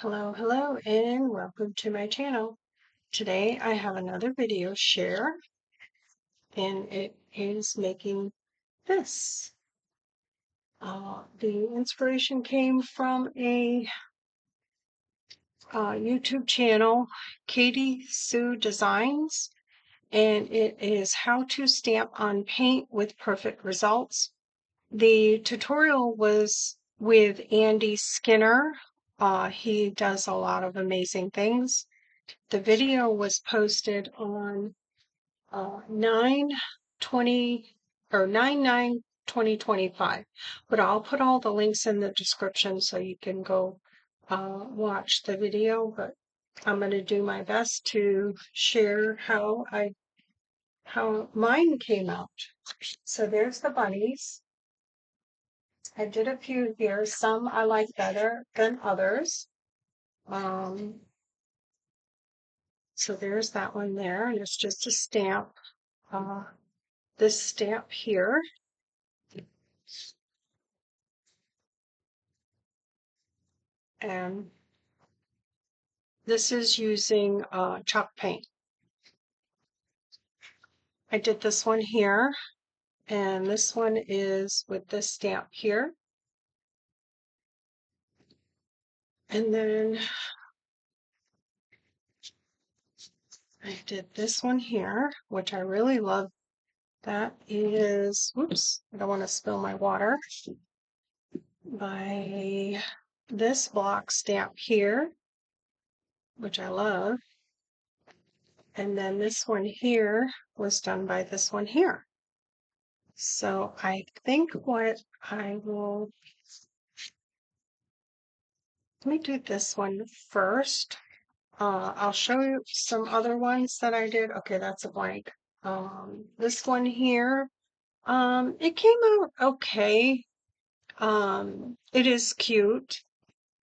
Hello, and welcome to my channel. Today I have another video share, and it is making this. The inspiration came from a YouTube channel, Katy Sue Designs, and it is how to stamp on paint with perfect results. The tutorial was with Andy Skinner. He does a lot of amazing things. The video was posted on 9/20 or 9/9/2025, but I'll put all the links in the description so you can go watch the video. But I'm going to do my best to share how mine came out. So there's the bunnies. I did a few here. Some I like better than others. So there's that one there, and it's just a stamp. This stamp here. And this is using chalk paint. I did this one here, and this one is with this stamp here. And then I did this one here, which I really love. That is, whoops, I don't want to spill my water. By this block stamp here, which I love. And then this one here was done by this one here. So I think what I will, let me do this one first. I'll show you some other ones that I did. Okay, that's a blank. This one here, it came out okay. It is cute.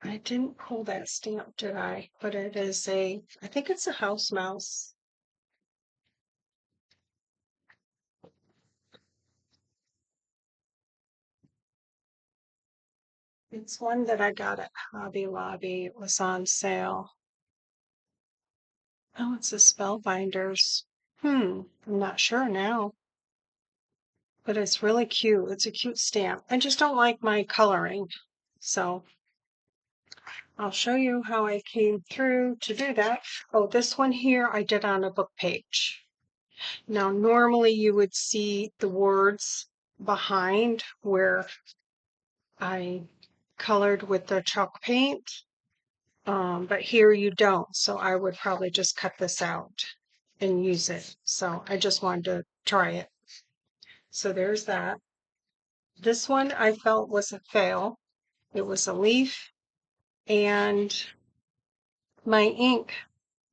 I didn't pull that stamp, did I? But it is I think it's a house mouse. It's one that I got at Hobby Lobby. It was on sale. Oh, it's a Spellbinders. I'm not sure now. But it's really cute. It's a cute stamp. I just don't like my coloring. So I'll show you how I came through to do that. Oh, this one here I did on a book page. Now, normally you would see the words behind where I colored with the chalk paint. But here you don't. So I would probably just cut this out and use it. So I just wanted to try it. So there's that. This one I felt was a fail. It was a leaf, and my ink,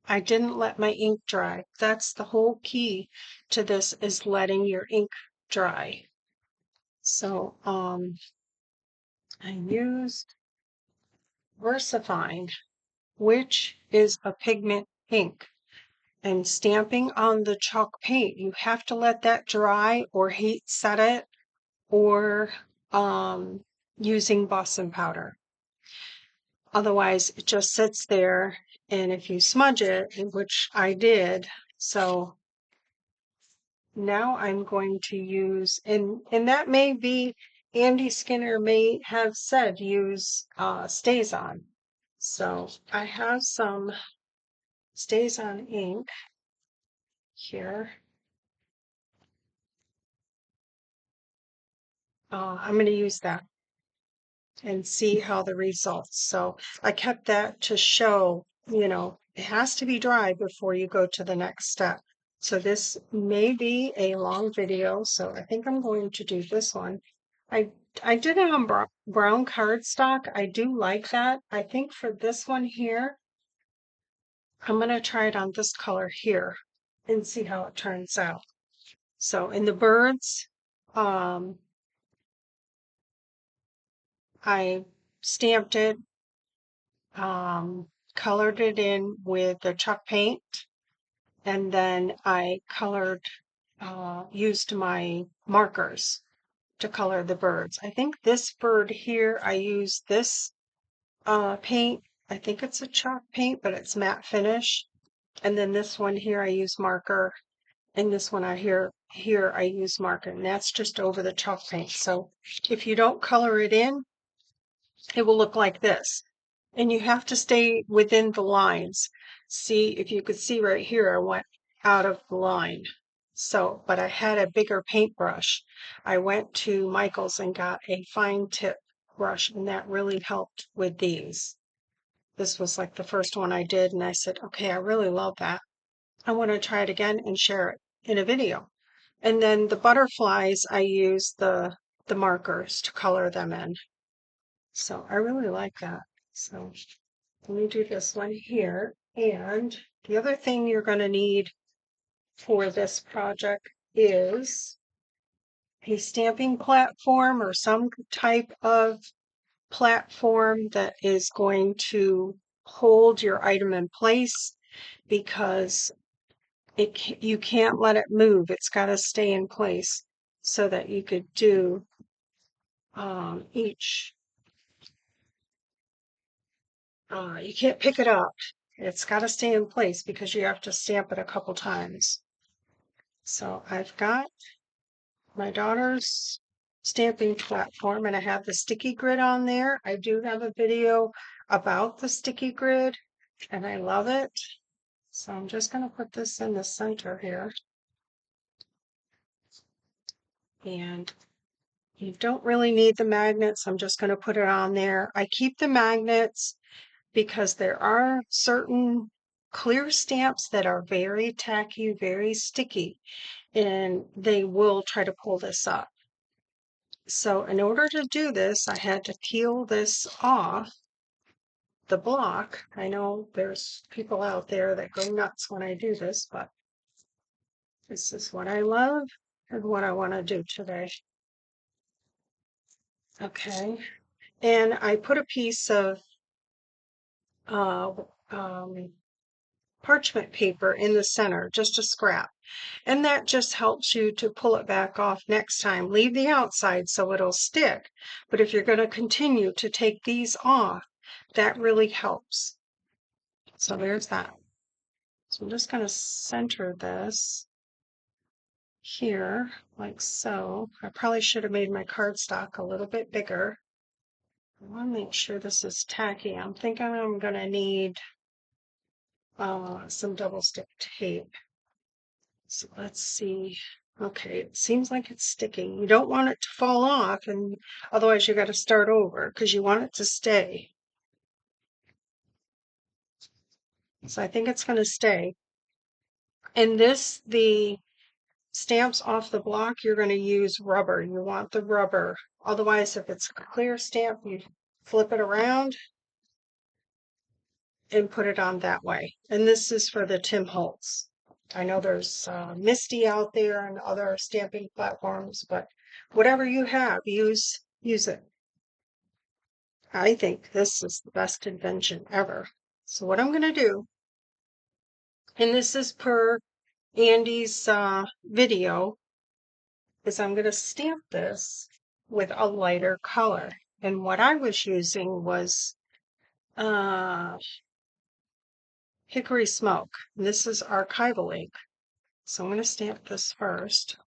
I didn't let my ink dry. That's the whole key to this, is letting your ink dry. So I used VersaFine, which is a pigment ink. And stamping on the chalk paint, you have to let that dry or heat set it, or using Boston powder. Otherwise, it just sits there, and if you smudge it, which I did, so now I'm going to use, and that may be, Andy Skinner may have said use Stazon. So I have some Stazon ink here. I'm going to use that and see how the results. So I kept that to show, it has to be dry before you go to the next step. So this may be a long video, so I think I'm going to do this one. I did it on brown cardstock. I do like that. I think for this one here, I'm going to try it on this color here and see how it turns out. So in the birds, I stamped it, colored it in with the chalk paint, and then I used my markers to color the birds. I think this bird here, I used this paint I think it's a chalk paint, but it's matte finish. And then this one here, I use marker. And this one here I use marker. And that's just over the chalk paint. So if you don't color it in, it will look like this. And you have to stay within the lines. See, if you could see right here, I went out of the line. So, but I had a bigger paintbrush. I went to Michael's and got a fine tip brush, and that really helped with these. This was like the first one I did, and I said, okay, I really love that. I want to try it again and share it in a video. And then the butterflies, I use the markers to color them in. So I really like that. So let me do this one here. And the other thing you're going to need for this project is a stamping platform or some type of platform that is going to hold your item in place, because you can't let it move. It's got to stay in place so that you could do each. You can't pick it up. It's got to stay in place because you have to stamp it a couple times. So I've got my daughter's stamping platform, and I have the sticky grid on there. I do have a video about the sticky grid, and I love it. So I'm just going to put this in the center here. And you don't really need the magnets. I'm just going to put it on there. I keep the magnets because there are certain clear stamps that are very tacky, very sticky, and they will try to pull this up. So in order to do this, I had to peel this off the block. I know there's people out there that go nuts when I do this, but this is what I love and what I want to do today. Okay, and I put a piece of uh, um, parchment paper in the center, just a scrap. And that just helps you to pull it back off next time. Leave the outside so it'll stick. But if you're going to continue to take these off, that really helps. So there's that. So I'm just going to center this here, like so. I probably should have made my cardstock a little bit bigger. I want to make sure this is tacky. I'm thinking I'm going to need some double stick tape. So let's see. Okay, it seems like it's sticking. You don't want it to fall off, and otherwise you got to start over because you want it to stay. So I think it's going to stay. And the stamps off the block, you're going to use rubber. You want the rubber. Otherwise, if it's a clear stamp, you flip it around and put it on that way. And this is for the Tim Holtz. I know there's Misty out there and other stamping platforms, but whatever you have, use it. I think this is the best invention ever. So what I'm going to do, and this is per Andy's video, is I'm going to stamp this with a lighter color. And what I was using was hickory smoke. This is archival ink. So I'm going to stamp this first.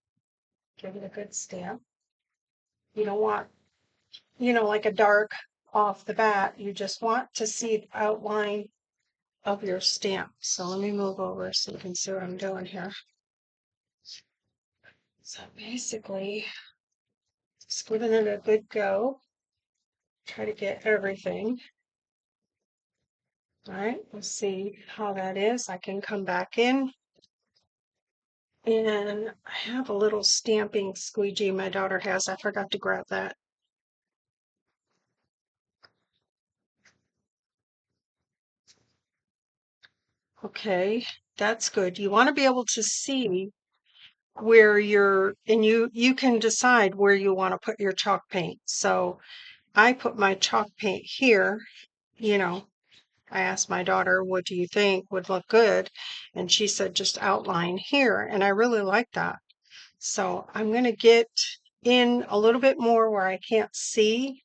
Give it a good stamp. You don't want, like a dark off the bat. You just want to see the outline of your stamp. So let me move over so you can see what I'm doing here. So basically, just giving it a good go. Try to get everything. All right, we'll see how that is. I can come back in. And I have a little stamping squeegee my daughter has. I forgot to grab that. Okay, that's good. You want to be able to see where and you can decide where you want to put your chalk paint. So I put my chalk paint here. I asked my daughter, what do you think would look good? And she said, just outline here. And I really like that. So I'm going to get in a little bit more where I can't see.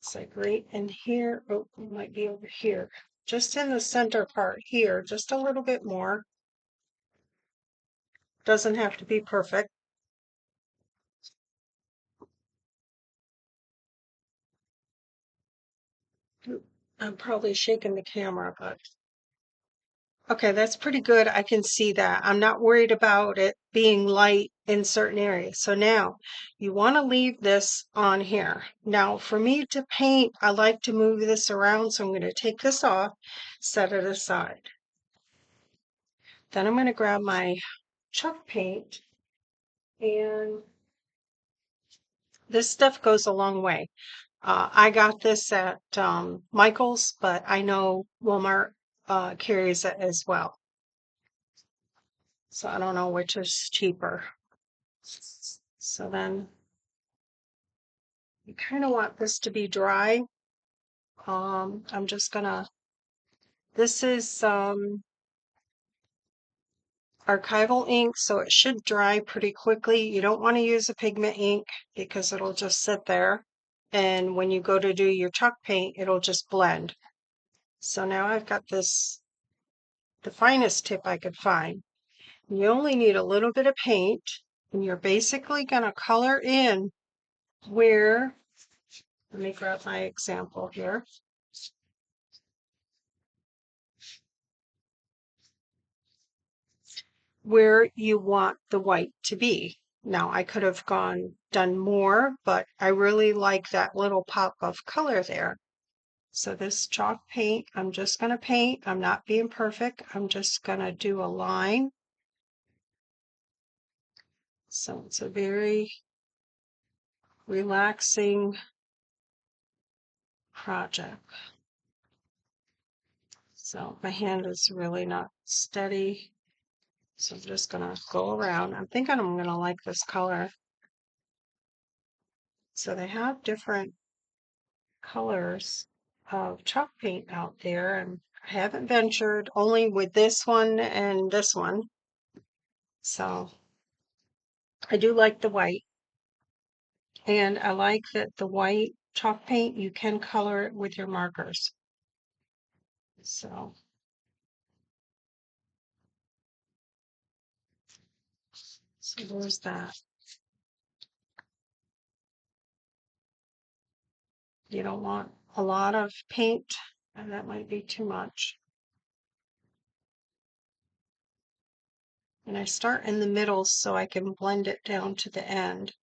Looks like right in here. Oh, it might be over here. Just in the center part here, just a little bit more. Doesn't have to be perfect. I'm probably shaking the camera, but okay, that's pretty good. I can see that. I'm not worried about it being light in certain areas. So now you want to leave this on here. Now for me to paint, I like to move this around. So I'm going to take this off, set it aside. Then I'm going to grab my chalk paint, and this stuff goes a long way. I got this at Michael's, but I know Walmart carries it as well. So I don't know which is cheaper. So then you kind of want this to be dry. I'm just gonna, this is archival ink, so it should dry pretty quickly. You don't want to use a pigment ink because it'll just sit there. And when you go to do your chalk paint, it'll just blend. So now I've got this, the finest tip I could find. You only need a little bit of paint, and you're basically gonna color in where, let me grab my example here. Where you want the white to be. Now, I could have done more, but I really like that little pop of color there. So this chalk paint, I'm just going to paint. I'm not being perfect. I'm just going to do a line. So it's a very relaxing project. So my hand is really not steady. So I'm just going to go around. I'm thinking I'm going to like this color. So they have different colors of chalk paint out there, and I haven't ventured only with this one and this one. So I do like the white, and I like that the white chalk paint, you can color it with your markers. So there's that. You don't want a lot of paint, and that might be too much. And I start in the middle so I can blend it down to the end.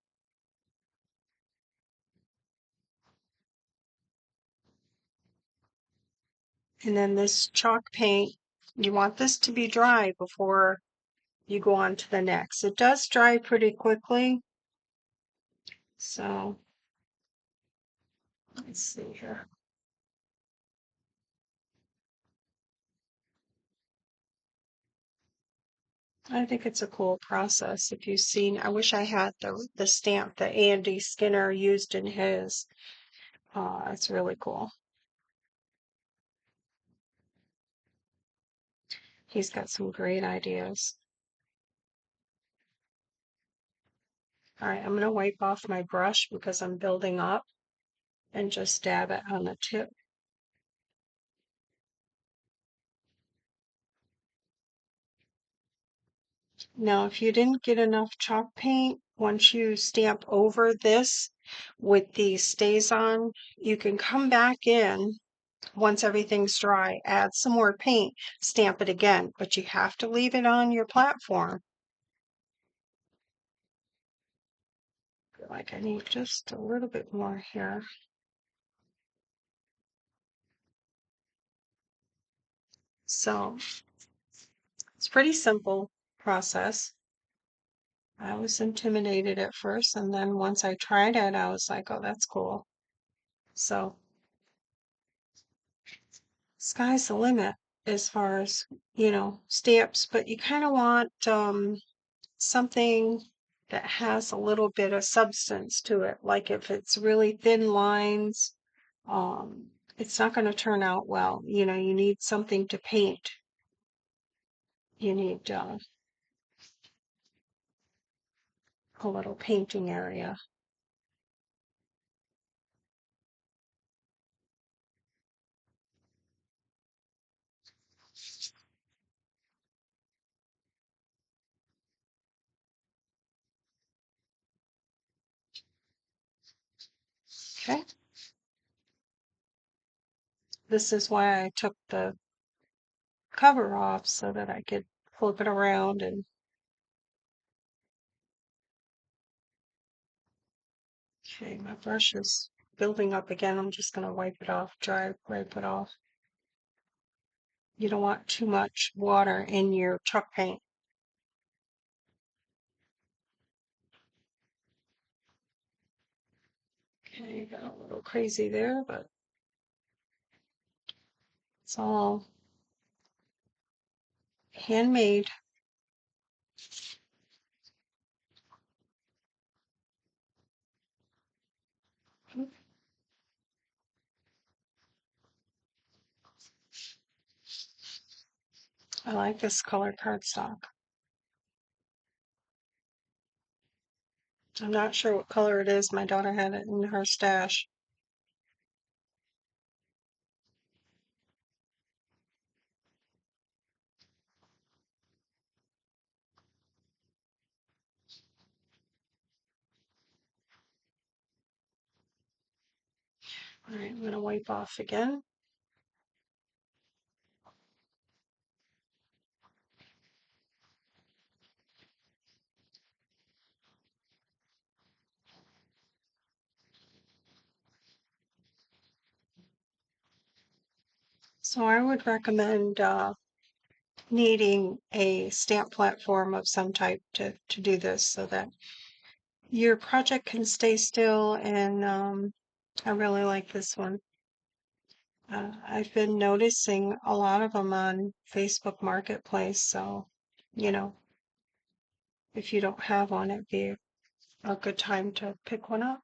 And then this chalk paint, you want this to be dry before you go on to the next. It does dry pretty quickly. So let's see here. I think it's a cool process. If you've seen, I wish I had the stamp that Andy Skinner used in his. It's really cool. He's got some great ideas. All right, I'm going to wipe off my brush because I'm building up and just dab it on the tip. Now, if you didn't get enough chalk paint, once you stamp over this with the Stazon, you can come back in once everything's dry, add some more paint, stamp it again, but you have to leave it on your platform. I feel like I need just a little bit more here. So it's pretty simple process. I was intimidated at first, and then once I tried it, I was like, oh, that's cool. So sky's the limit as far as, stamps, but you kind of want something that has a little bit of substance to it. Like if it's really thin lines, it's not going to turn out well. You need something to paint. You need a little painting area. Okay. This is why I took the cover off so that I could flip it around and okay, my brush is building up again. I'm just going to wipe it off, wipe it off. You don't want too much water in your chalk paint. Okay, got a little crazy there, but it's all handmade. I like this color cardstock. I'm not sure what color it is. My daughter had it in her stash. All right, I'm going to wipe off again. So I would recommend needing a stamp platform of some type to do this so that your project can stay still. And I really like this one. I've been noticing a lot of them on Facebook Marketplace. So, you know, if you don't have one, it'd be a good time to pick one up.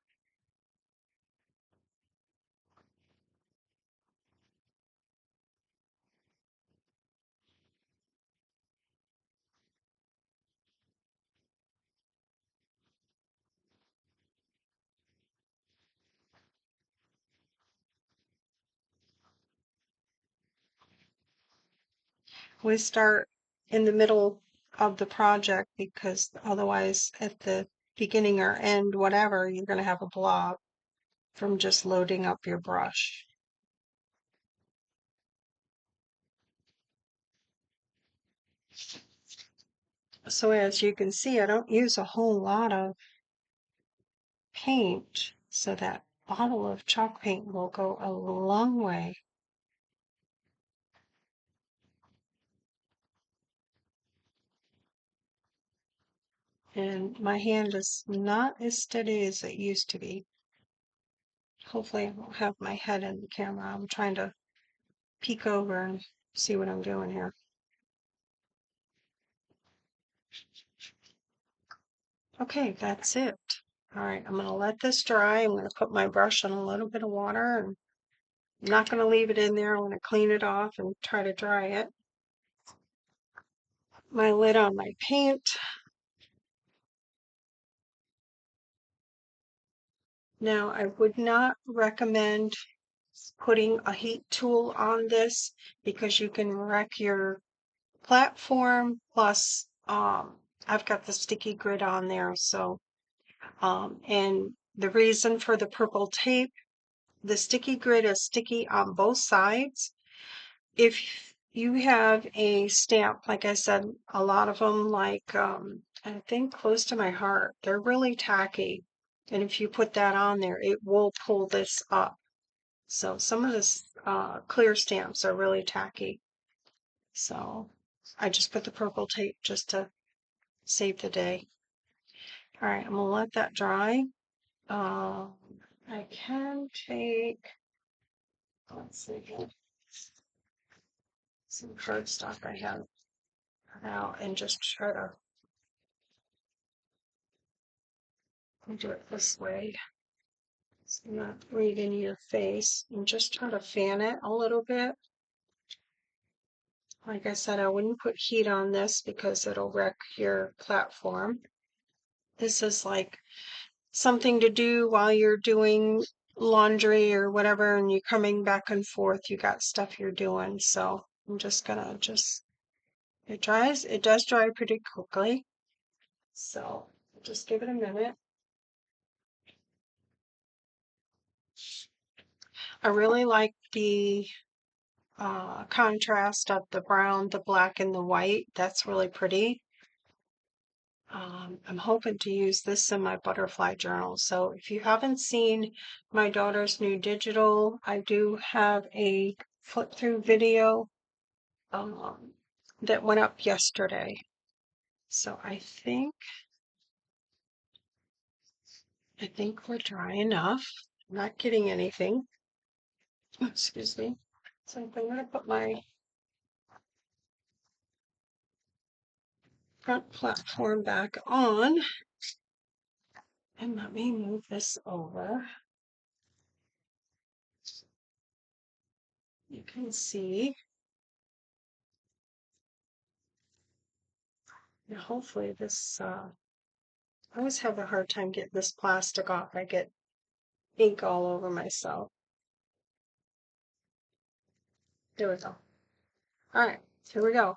We start in the middle of the project because otherwise at the beginning or end, whatever, you're going to have a blob from just loading up your brush. So as you can see, I don't use a whole lot of paint, so that bottle of chalk paint will go a long way. And my hand is not as steady as it used to be. Hopefully I won't have my head in the camera. I'm trying to peek over and see what I'm doing here. Okay, that's it. All right, I'm going to let this dry. I'm going to put my brush in a little bit of water, and I'm not going to leave it in there. I'm going to clean it off and try to dry it. My lid on my paint. Now, I would not recommend putting a heat tool on this because you can wreck your platform. Plus, I've got the sticky grid on there. So, and the reason for the purple tape, the sticky grid is sticky on both sides. If you have a stamp, like I said, a lot of them, like I think Close to My Heart, they're really tacky. And if you put that on there, it will pull this up. So some of the clear stamps are really tacky. So I just put the purple tape just to save the day. All right, I'm gonna let that dry. I can take, let's see here, some cardstock I have out and just try to do it this way. So not right in your face, and just try to fan it a little bit. Like I said, I wouldn't put heat on this because it'll wreck your platform. This is like something to do while you're doing laundry or whatever, and you're coming back and forth. You got stuff you're doing. So I'm just gonna it does dry pretty quickly. So just give it a minute. I really like the contrast of the brown, the black, and the white. That's really pretty. I'm hoping to use this in my butterfly journal. So if you haven't seen my daughter's new digital, I do have a flip through video um, that went up yesterday. So I think we're dry enough. I'm not getting anything. Excuse me. So I'm going to put my front platform back on. And let me move this over. You can see. Now hopefully this, I always have a hard time getting this plastic off. I get ink all over myself. There we go. All right, here we go.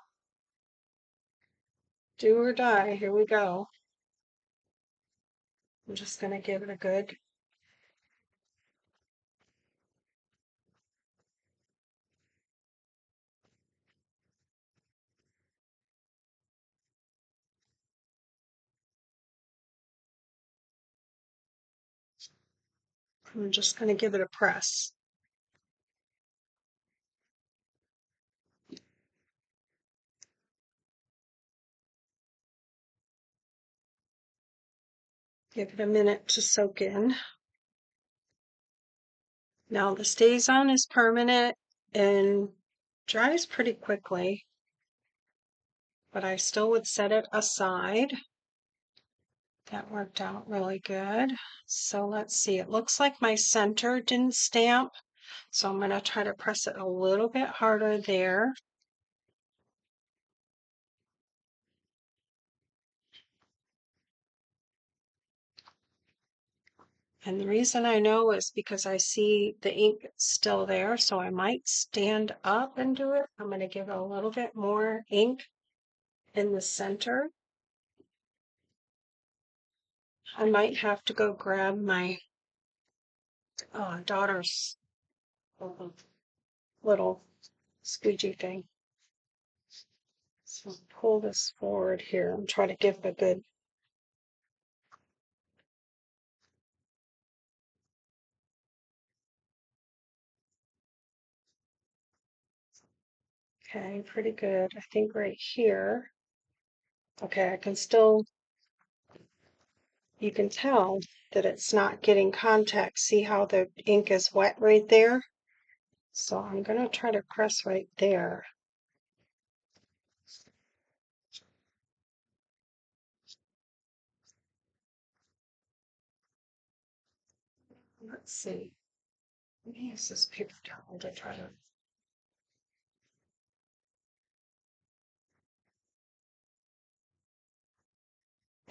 Do or die, here we go. I'm just going to give it a good I'm just going to give it a press. Give it a minute to soak in. Now the Stazon is permanent and dries pretty quickly, but I still would set it aside. That worked out really good. So let's see, it looks like my center didn't stamp, so I'm going to try to press it a little bit harder there. And the reason I know is because I see the ink still there, so I might stand up and do it. I'm going to give it a little bit more ink in the center. I might have to go grab my daughter's little squeegee thing. So pull this forward here and try to give it a good. Okay, pretty good. I think right here. Okay, I can still, you can tell that it's not getting contact. See how the ink is wet right there? So I'm going to try to press right there. Let's see. Let me use this paper towel to try to.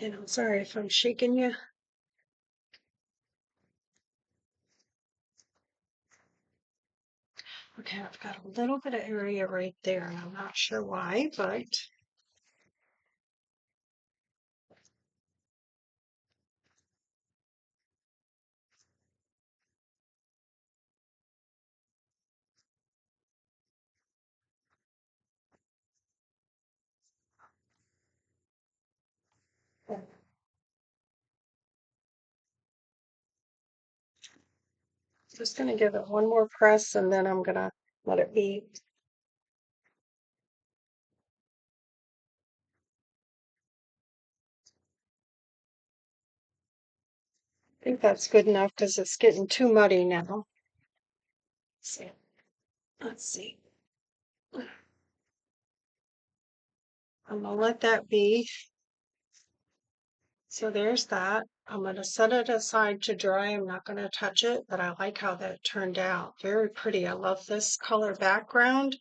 And I'm sorry if I'm shaking you. Okay, I've got a little bit of area right there, and I'm not sure why, but just going to give it one more press and then I'm going to let it be. I think that's good enough because it's getting too muddy now. So, let's see. I'm going to let that be. So there's that. I'm going to set it aside to dry. I'm not going to touch it, but I like how that turned out. Very pretty. I love this color background.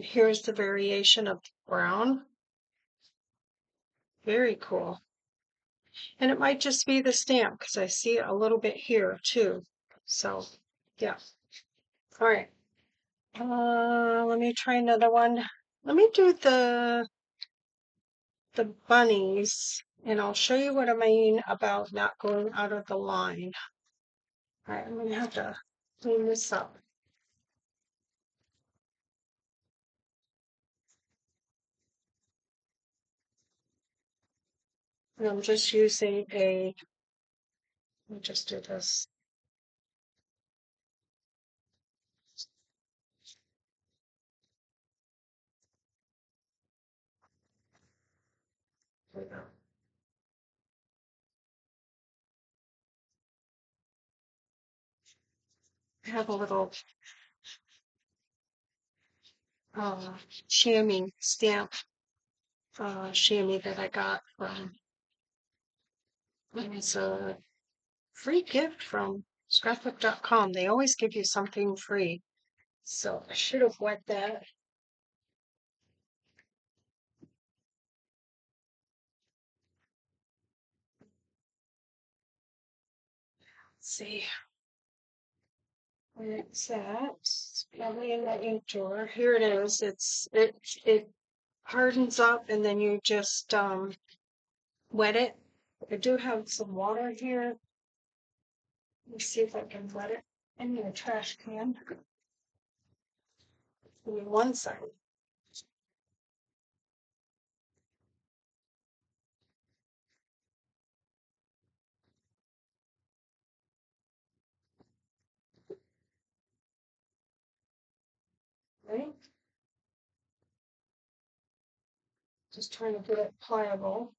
Here's the variation of brown. Very cool. And it might just be the stamp because I see it a little bit here too. So, yeah. All right. Let me try another one. Let me do the bunnies, and I'll show you what I mean about not going out of the line. All right, I'm gonna have to clean this up. And I'm just using let me just do this. There we go. I have a little chamois stamp chamois that I got from, it's a free gift from scrapbook.com. They always give you something free. So I should have wet that. Let's see. Where it's at. It's probably in the ink drawer. Here it is. It hardens up and then you just wet it. I do have some water here. Let me see if I can wet it in the trash can. Give me one second. Right? Just trying to get it pliable.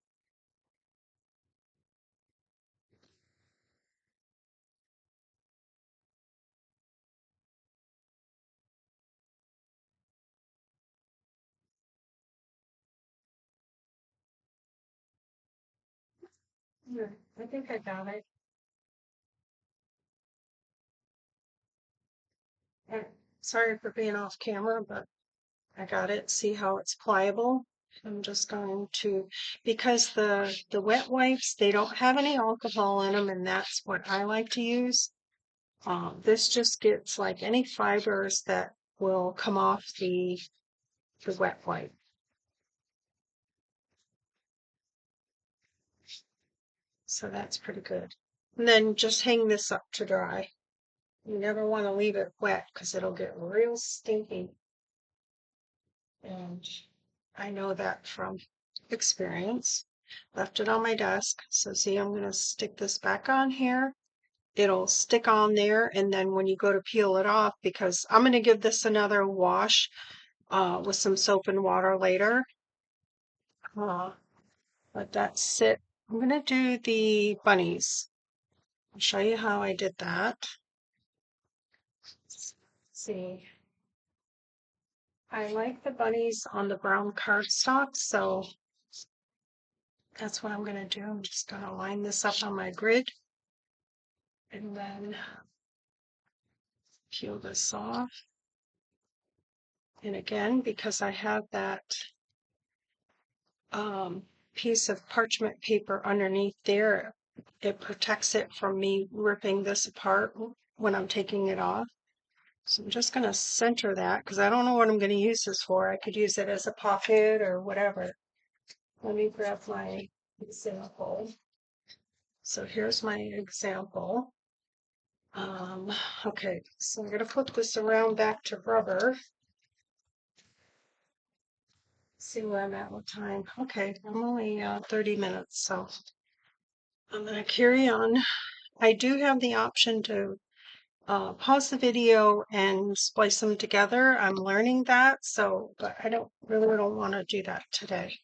Here, I think I got it. Sorry for being off camera, but I got it. See how it's pliable? I'm just going to, because the wet wipes, they don't have any alcohol in them, and that's what I like to use. This just gets like any fibers that will come off the wet wipe. So that's pretty good. And then just hang this up to dry. You never want to leave it wet because it'll get real stinky. And I know that from experience. Left it on my desk. So see, I'm going to stick this back on here. It'll stick on there. And then when you go to peel it off, because I'm going to give this another wash with some soap and water later. Let that sit. I'm going to do the bunnies. I'll show you how I did that. Let's see. I like the bunnies on the brown cardstock, so that's what I'm going to do. I'm just going to line this up on my grid and then peel this off. And again, because I have that piece of parchment paper underneath there, it protects it from me ripping this apart when I'm taking it off. So I'm just going to center that because I don't know what I'm going to use this for. I could use it as a pocket or whatever. Let me grab my example. So here's my example. Okay, so I'm going to flip this around back to rubber. See where I'm at with time. Okay, I'm only 30 minutes, so I'm going to carry on. I do have the option to pause the video and splice them together. I'm learning that, so, but I don't want to do that today.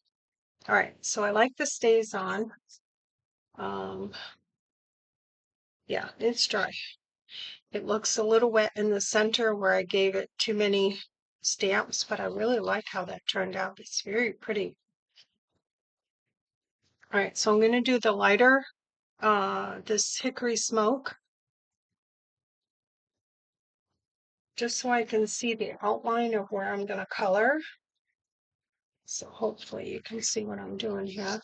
All right, so I like the Stazon. Yeah, it's dry. It looks a little wet in the center where I gave it too many stamps, but I really like how that turned out. It's very pretty. All right, so I'm going to do the lighter, this hickory smoke, just so I can see the outline of where I'm going to color. So hopefully you can see what I'm doing here.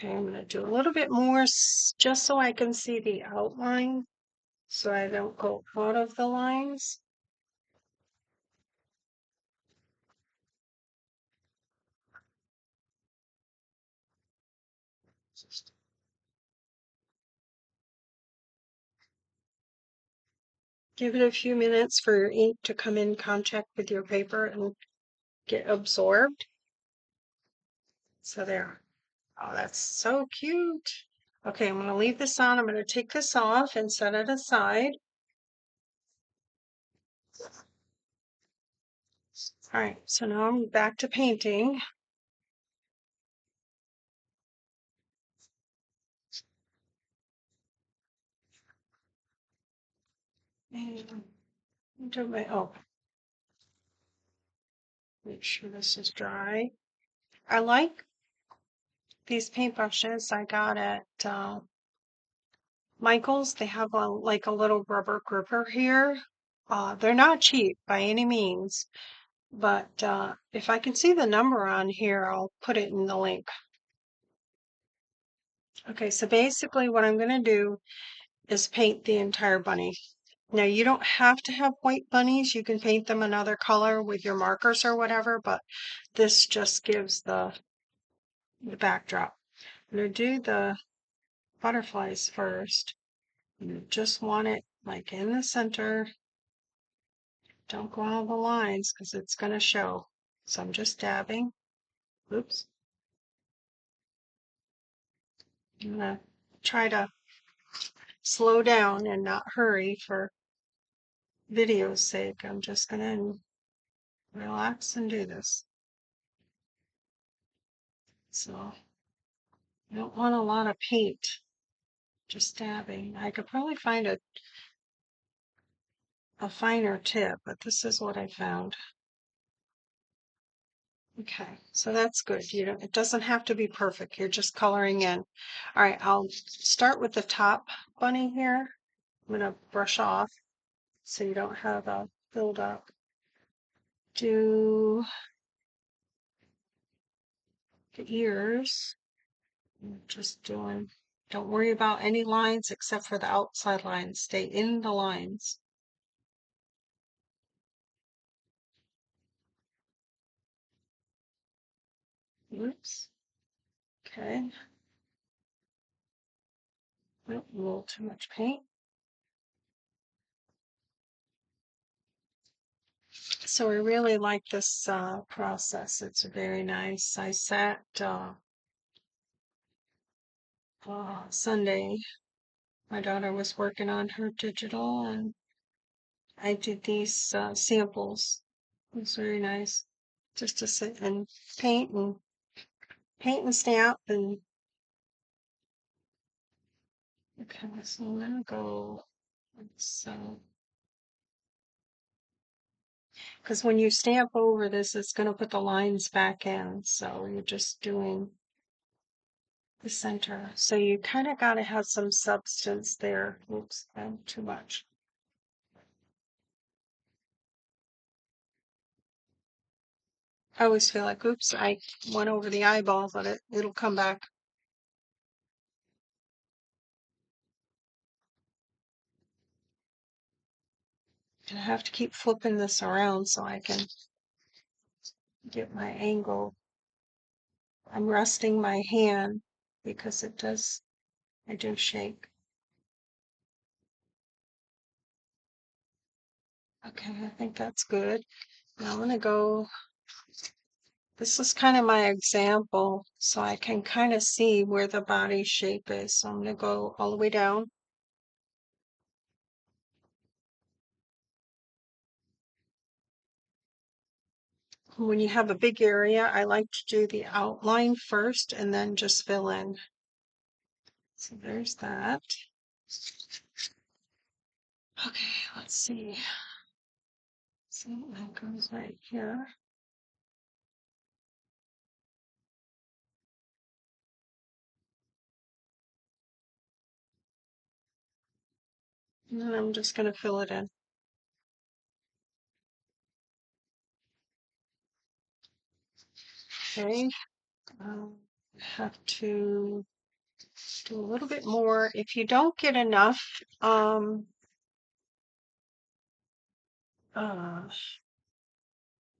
Okay, I'm going to do a little bit more just so I can see the outline so I don't go out of the lines. Give it a few minutes for your ink to come in contact with your paper and get absorbed. So there. Oh, that's so cute. Okay, I'm going to leave this on. I'm going to take this off and set it aside. All right, so now I'm back to painting. And do my, oh, make sure this is dry. I like these paintbrushes I got at Michael's. They have like a little rubber gripper here. They're not cheap by any means, but if I can see the number on here, I'll put it in the link. Okay, so basically what I'm going to do is paint the entire bunny. Now you don't have to have white bunnies. You can paint them another color with your markers or whatever, but this just gives the backdrop. I'm going to do the butterflies first. You just want it like in the center. Don't go out of the lines because it's going to show. So I'm just dabbing. Oops. I'm going to try to slow down and not hurry for video's sake. I'm just going to relax and do this. So I don't want a lot of paint. Just dabbing. I could probably find a finer tip, but this is what I found. Okay, so that's good. It doesn't have to be perfect. You're just coloring in. All right, I'll start with the top bunny here. I'm gonna brush off so you don't have a build-up. Do the ears. Just doing, don't worry about any lines except for the outside lines. Stay in the lines. Oops. Okay. Nope, a little too much paint. So I really like this process. It's very nice. I sat Sunday. My daughter was working on her digital, and I did these samples. It was very nice just to sit and paint and stamp and. Okay, so I'm gonna go. So, because when you stamp over this, it's gonna put the lines back in. So you're just doing the center. So you kind of got to have some substance there. Oops, too much. I always feel like, oops, I went over the eyeball, but it'll come back. And I have to keep flipping this around so I can get my angle. I'm resting my hand because I do shake. Okay, I think that's good. Now I'm going to go, this is kind of my example, so I can kind of see where the body shape is. So I'm going to go all the way down. When you have a big area, I like to do the outline first and then just fill in. So there's that. Okay, let's see. So that goes right here. And then I'm just going to fill it in. Okay. have to do a little bit more. If you don't get enough uh,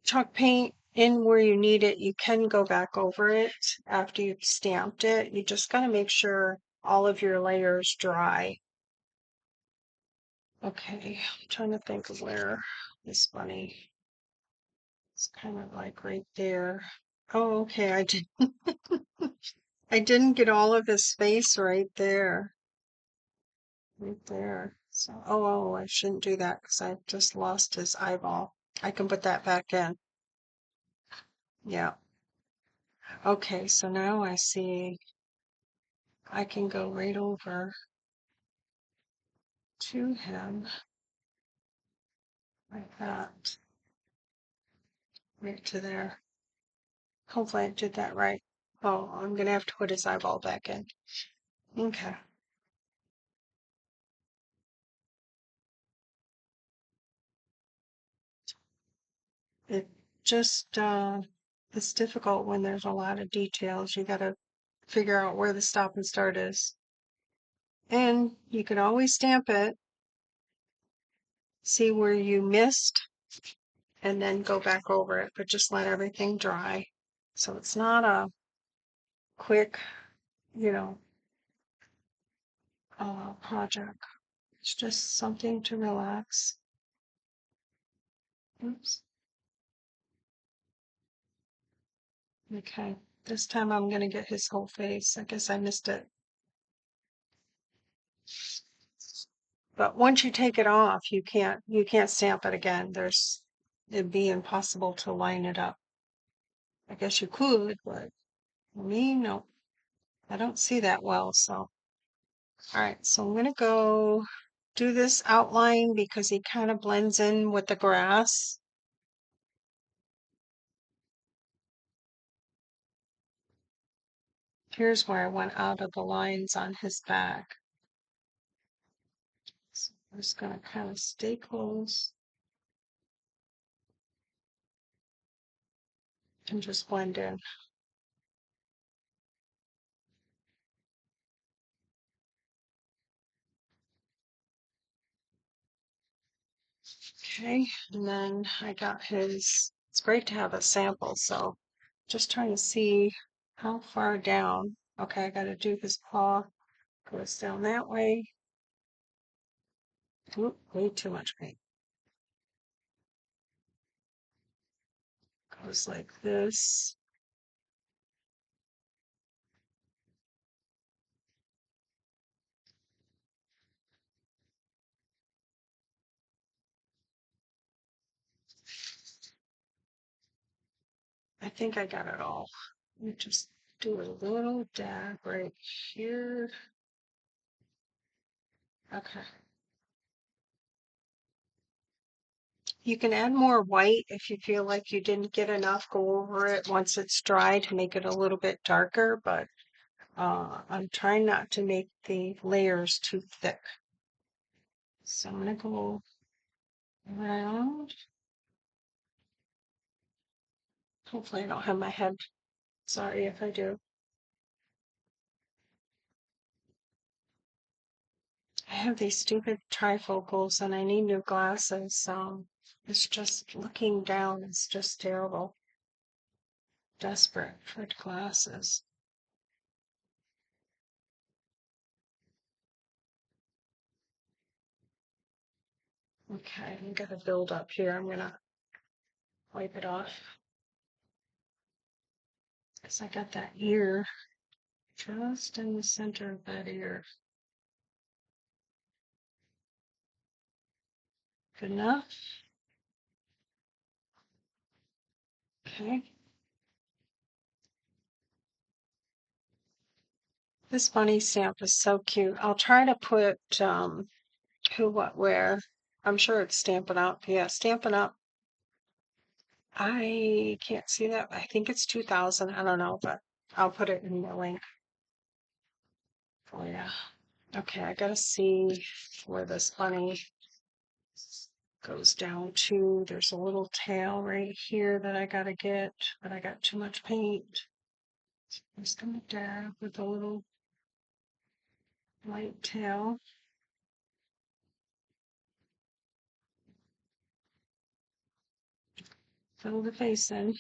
chalk paint in where you need it, you can go back over it after you've stamped it. You just got to make sure all of your layers dry. Okay, I'm trying to think of where this bunny. It's kind of like right there. Oh, okay, I didn't get all of his face right there. Right there. So, I shouldn't do that because I just lost his eyeball. I can put that back in. Yeah. Okay, so now I see I can go right over to him like that, right to there. Hopefully I did that right. Oh, I'm gonna have to put his eyeball back in. Okay. It just it's difficult when there's a lot of details. You gotta figure out where the stop and start is. And you can always stamp it, see where you missed, and then go back over it, but just let everything dry. So it's not a quick, you know, project. It's just something to relax. Oops. Okay. This time I'm gonna get his whole face. I guess I missed it. But once you take it off, you can't stamp it again. It'd be impossible to line it up. I guess you could, but for me, no. I don't see that well, so. All right, so I'm gonna go do this outline because he kind of blends in with the grass. Here's where I went out of the lines on his back. So I'm just gonna kind of stay close and just blend in. Okay, and then I got it's great to have a sample, so just trying to see how far down. Okay, I gotta do his paw. Goes down that way. Oop, way too much paint. Goes like this. I think I got it all. Let me just do a little dab right here. Okay. You can add more white if you feel like you didn't get enough. Go over it once it's dry to make it a little bit darker, but I'm trying not to make the layers too thick. So I'm gonna go around. Hopefully I don't have my head. Sorry if I do. I have these stupid trifocals and I need new glasses. It's just looking down, it's just terrible. Desperate for glasses. Okay, I'm gonna build up here. I'm gonna wipe it off. Because I got that ear just in the center of that ear. Good enough? Okay. This bunny stamp is so cute. I'll try to put who, what, where. I'm sure it's Stampin' Up. Yeah, Stampin' Up. I can't see that. I think it's 2000. I don't know, but I'll put it in the link for you. Okay, I gotta see where this bunny goes down to. There's a little tail right here that I gotta get, but I got too much paint. I'm just going to dab with a little light tail. Fill the face in.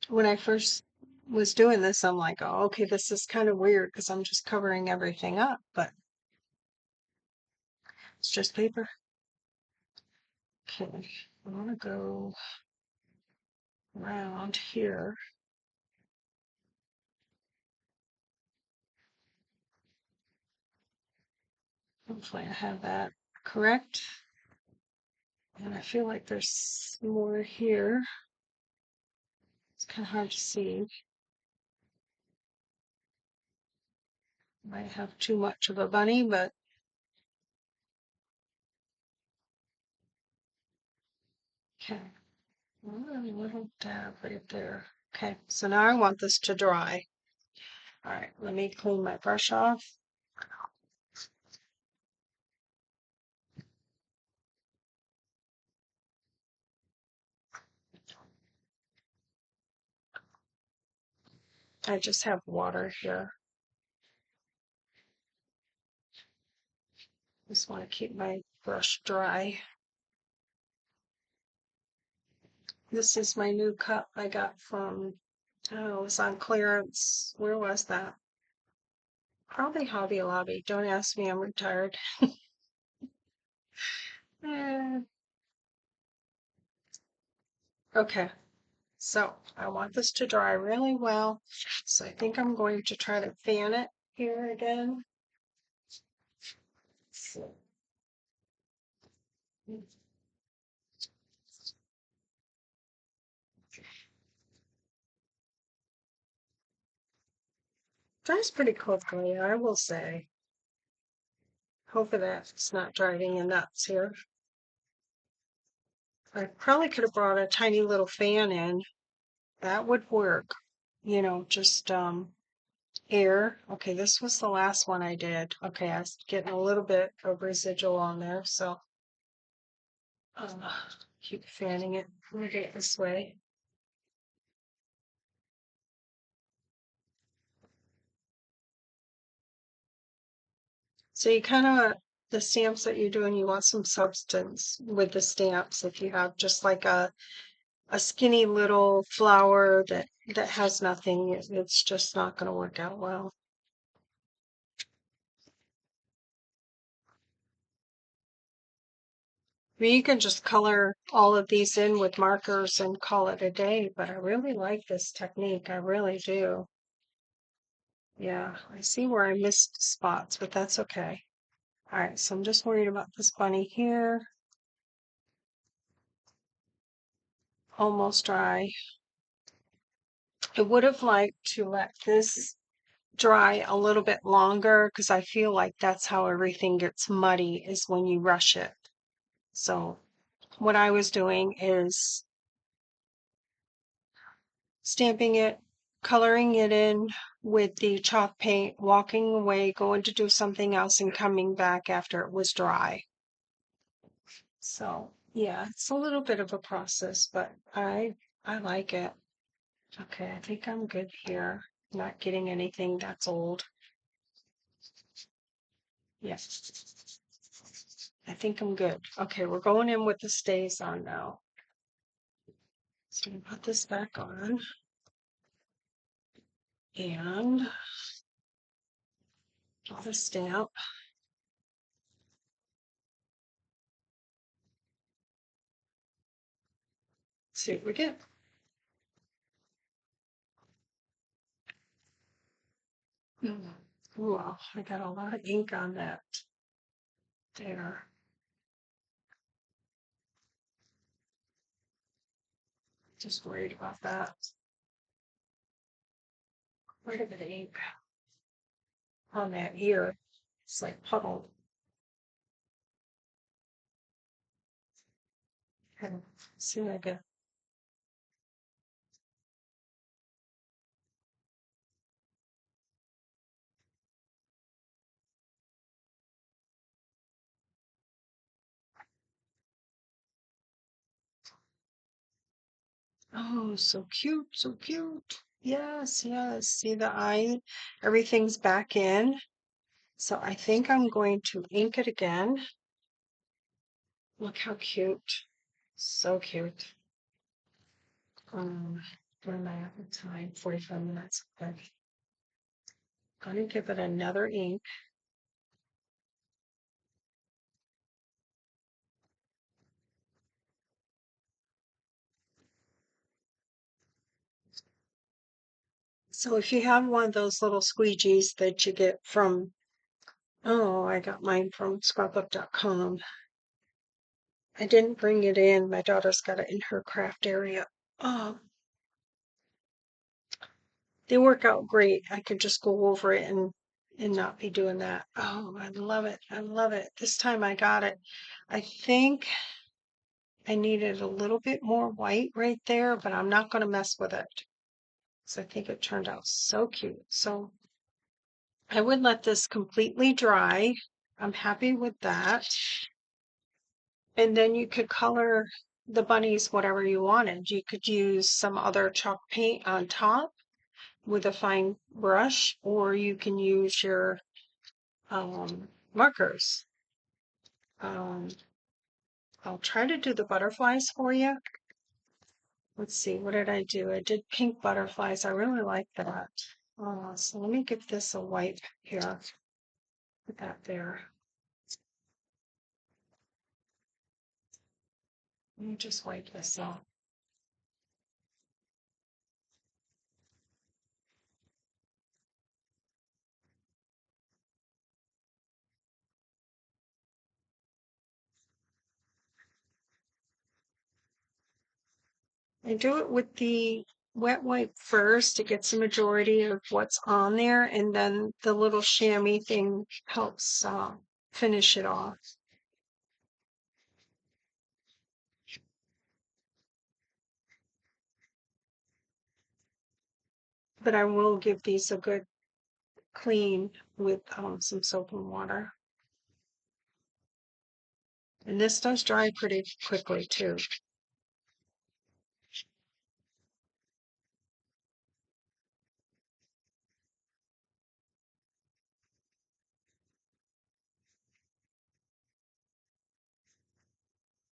When I first was doing this, I'm like, oh, okay, this is kind of weird because I'm just covering everything up, but it's just paper. Okay, I want to go around here. Hopefully I have that correct. And I feel like there's more here. It's kind of hard to see. Might have too much of a bunny, but okay. A little dab right there. Okay, so now I want this to dry. All right, let me clean my brush off. I just have water here. Just want to keep my brush dry. This is my new cup I got from, oh, it was on clearance. Where was that? Probably Hobby Lobby. Don't ask me, I'm retired. Eh, okay, so I want this to dry really well. So I think I'm going to try to fan it here again. So, dries pretty quickly, I will say. Hopefully that's not driving you nuts here. I probably could have brought a tiny little fan in. That would work. You know, just air. Okay, this was the last one I did. Okay, I was getting a little bit of residual on there, so keep fanning it. Move it this way. So you kind of, the stamps that you're doing, you want some substance with the stamps. If you have just like a skinny little flower that has nothing, it's just not going to work out well. I mean, you can just color all of these in with markers and call it a day, but I really like this technique. I really do. Yeah, I see where I missed spots, but that's okay. All right, so I'm just worried about this bunny here. Almost dry. I would have liked to let this dry a little bit longer because I feel like that's how everything gets muddy is when you rush it. So what I was doing is stamping it, coloring it in with the chalk paint, walking away, going to do something else, and coming back after it was dry. So yeah, it's a little bit of a process, but I like it. Okay, I think I'm good here. Not getting anything that's old. Yes. I think I'm good. Okay, we're going in with the Stazon now. So we put this back on and get the stamp. See what we get. Wow, I got a lot of ink on that there. Just worried about that. Quite a bit of ink on that ear. It's like puddled. And see what I get. Oh, so cute, so cute. Yes, yes. See the eye? Everything's back in. So I think I'm going to ink it again. Look how cute. So cute. Um, where am I at the time? 45 minutes. Okay. Gonna give it another ink. So if you have one of those little squeegees that you get from, oh, I got mine from scrapbook.com. I didn't bring it in. My daughter's got it in her craft area. Oh, they work out great. I could just go over it and not be doing that. Oh, I love it. I love it. This time I got it. I think I needed a little bit more white right there, but I'm not going to mess with it. So I think it turned out so cute. So I would let this completely dry. I'm happy with that. And then you could color the bunnies whatever you wanted. You could use some other chalk paint on top with a fine brush, or you can use your markers. Um, I'll try to do the butterflies for you. Let's see, what did I do? I did pink butterflies. I really like that. So let me give this a wipe here. Put that there. Let me just wipe this off. I do it with the wet wipe first. It gets the majority of what's on there, and then the little chamois thing helps finish it off. But I will give these a good clean with some soap and water. And this does dry pretty quickly too.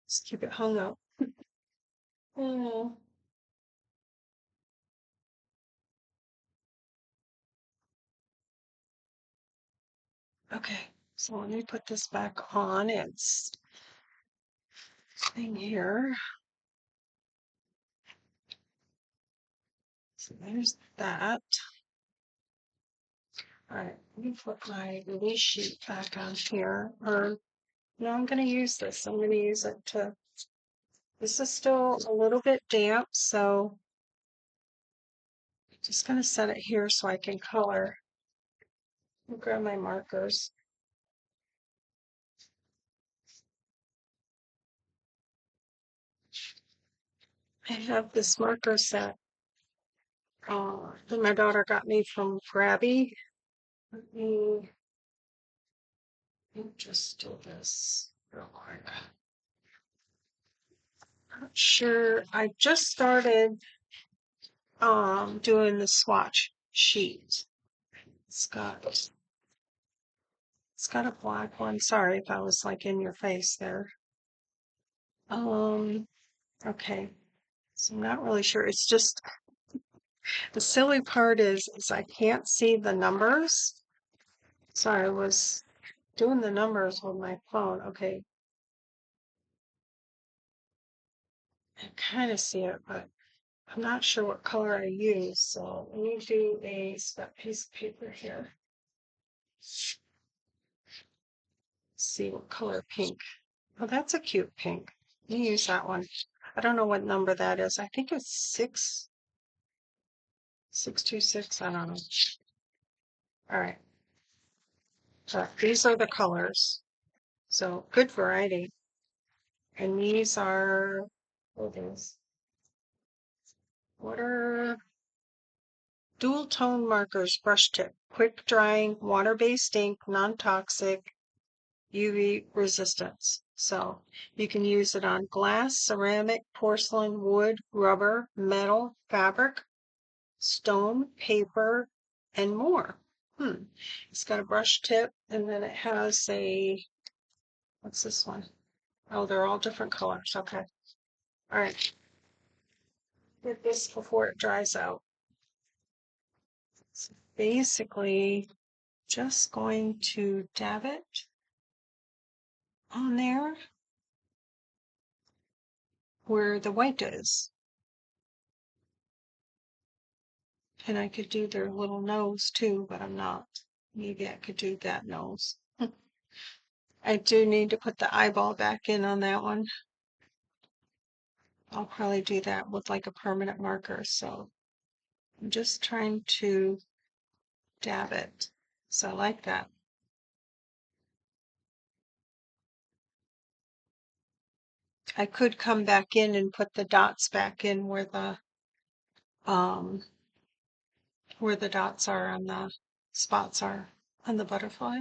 Just keep it hung up. Oh, okay. So let me put this back on. It's thing here. So there's that. All right, let me put my release sheet back on here. Or no, I'm going to use this. I'm going to use it to. This is still a little bit damp, so just going to set it here so I can color. I'll grab my markers. I have this marker set that my daughter got me from Grabby. Let me just do this real quick. Not sure. I just started doing the swatch sheet. It's got a black one. Sorry if I was like in your face there. Okay. So I'm not really sure. It's just the silly part is I can't see the numbers. So I was doing the numbers with my phone. Okay. I kind of see it, but I'm not sure what color I use. So let me do a scrap piece of paper here. See what color pink. Oh, that's a cute pink. Let me use that one. I don't know what number that is. I think it's 626. I don't know. All right. So these are the colors. So good variety. And these are, what is, what are dual tone markers, brush tip, quick drying, water based ink, non toxic, UV resistance. So you can use it on glass, ceramic, porcelain, wood, rubber, metal, fabric, stone, paper, and more. It's got a brush tip, and then it has a, what's this one? Oh, they're all different colors. Okay. All right. Get this before it dries out. So basically, just going to dab it on there where the white is. And I could do their little nose too, but I'm not. Maybe I could do that nose. I do need to put the eyeball back in on that one. I'll probably do that with like a permanent marker. So I'm just trying to dab it. So I like that. I could come back in and put the dots back in um where the dots are on the spots are on the butterfly.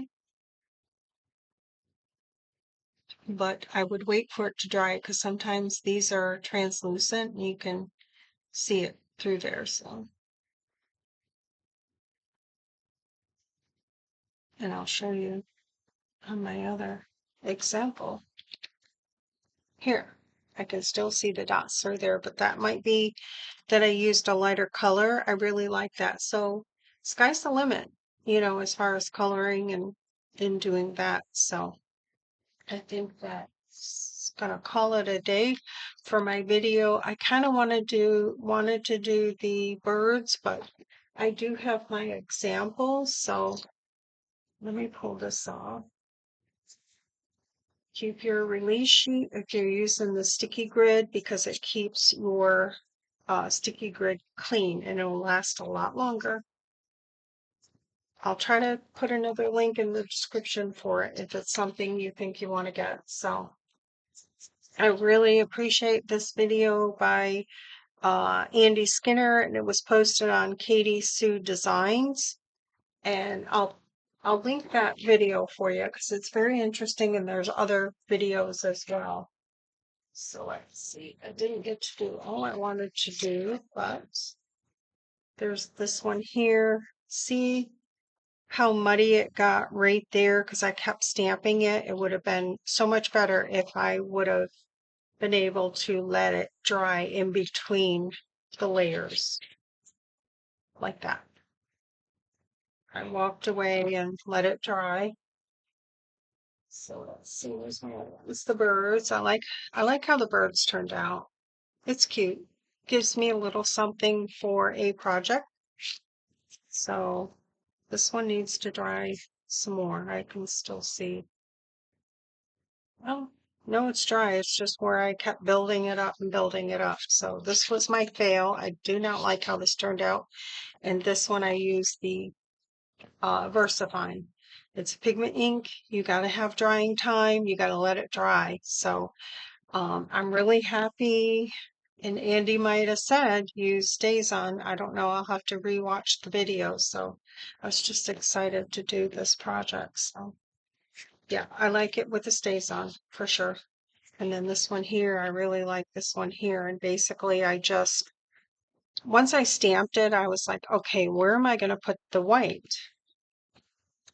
But I would wait for it to dry because sometimes these are translucent and you can see it through there. So, and I'll show you on my other example. Here, I can still see the dots are there, but that might be that I used a lighter color. I really like that. So sky's the limit, as far as coloring and doing that. So I think that's gonna call it a day for my video. I kind of wanted to do the birds, but I do have my examples. So let me pull this off. Keep your release sheet if you're using the sticky grid because it keeps your sticky grid clean and it will last a lot longer. I'll try to put another link in the description for it if it's something you think you want to get. So I really appreciate this video by Andy Skinner, and it was posted on Katy Sue Designs. And I'll link that video for you because it's very interesting and there's other videos as well. So let's see. I didn't get to do all I wanted to do, but there's this one here. See how muddy it got right there because I kept stamping it. It would have been so much better if I would have been able to let it dry in between the layers like that. I walked away and let it dry. So let's see, where's my other one? It's the birds. I like how the birds turned out. It's cute. Gives me a little something for a project. So this one needs to dry some more. I can still see. Oh, no, it's dry. It's just where I kept building it up and building it up. So this was my fail. I do not like how this turned out. And this one I used the VersaFine. It's pigment ink. You got to have drying time. You got to let it dry. So I'm really happy. And Andy might have said use Stazon. I don't know. I'll have to rewatch the video. So I was just excited to do this project. So yeah, I like it with the Stazon for sure. And then this one here, I really like this one here. And basically once I stamped it, I was like, okay, where am I going to put the white?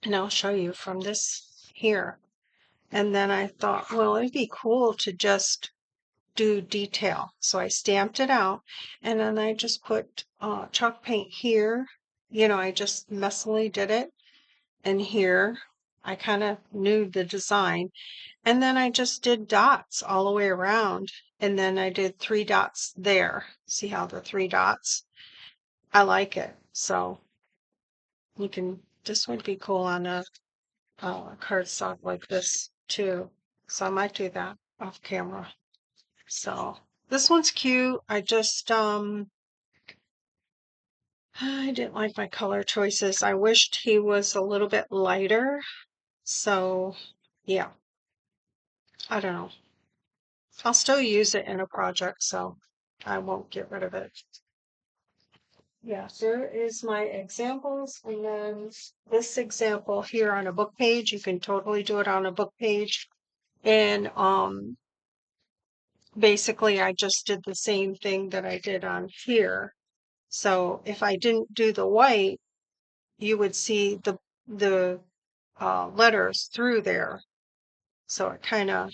And I'll show you from this here. And then I thought, well, it'd be cool to just do detail. So I stamped it out and then I just put chalk paint here. I just messily did it. And here I kind of knew the design. And then I just did dots all the way around. And then I did 3 dots there. See how the 3 dots? I like it. So this would be cool on a cardstock like this too. So I might do that off camera. So this one's cute. I didn't like my color choices. I wished he was a little bit lighter. So yeah, I don't know. I'll still use it in a project, so I won't get rid of it. Yeah, here is my examples. And then this example here on a book page, you can totally do it on a book page. And basically I just did the same thing that I did on here. So if I didn't do the white, you would see the letters through there. So it kind of,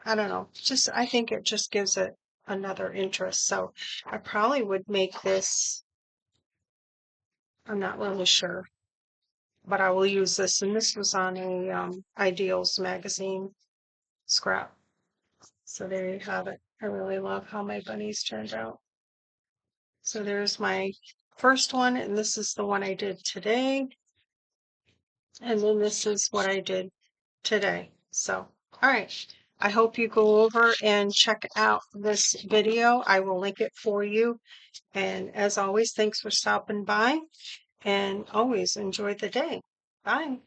I don't know, just I think it just gives it another interest. So I probably would make this, I'm not really sure, but I will use this. And this was on a Ideals magazine scrap. So there you have it. I really love how my bunnies turned out. So there's my first one, and this is the one I did today. And then this is what I did today. So, all right. I hope you go over and check out this video. I will link it for you. And as always, thanks for stopping by and always enjoy the day. Bye.